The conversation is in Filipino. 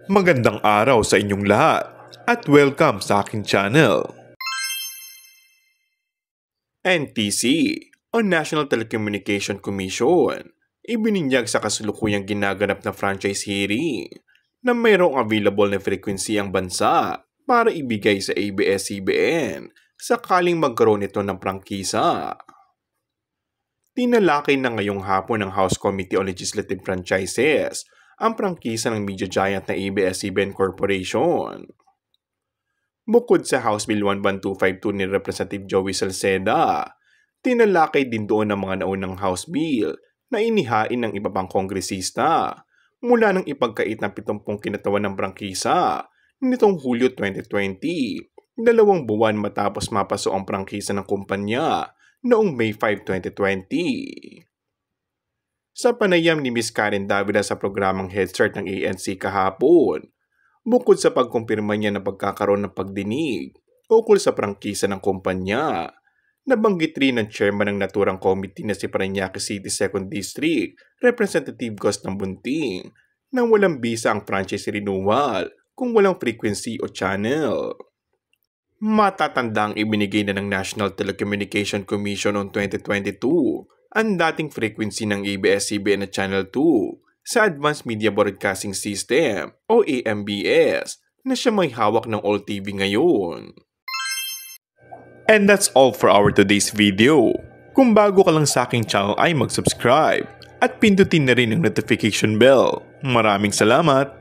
Magandang araw sa inyong lahat at welcome sa aking channel. NTC o National Telecommunication Commission ibininyag sa kasalukuyang ginaganap na franchise hearing na mayroong available na frequency ang bansa para ibigay sa ABS-CBN sakaling magkaroon ito ng prangkisa. Tinalakay na ngayong hapon ng House Committee on Legislative Franchises ang prangkisa ng media giant na ABS-CBN Corporation. Bukod sa House Bill 11252 ni Representative Joey Salceda, tinalakay din doon ang mga naunang House Bill na inihain ng iba pang kongresista mula nang ipagkait ng 70 kinatawan ng prangkisa nitong Hulyo 2020, 2 buwan matapos mapaso ang prangkisa ng kumpanya noong May 5, 2020. Sa panayam ni Ms. Karen Davila sa programang Head Start ng ANC kahapon, bukod sa pagkumpirma niya na pagkakaroon ng pagdinig ukol sa prangkisa ng kumpanya, nabanggit rin ng chairman ng naturang committee na si Parañaque City 2nd District, Representative Gos Bunting, na walang bisa ang franchise renewal kung walang frequency o channel. Matatandang ibinigay na ng National Telecommunication Commission noong 2022 ang dating frequency ng ABS-CBN na Channel 2 sa Advanced Media Broadcasting System o AMBS na siya may hawak ng All TV ngayon. And that's all for our today's video. Kung bago ka lang sa aking channel ay mag-subscribe at pindutin na rin ang notification bell. Maraming salamat!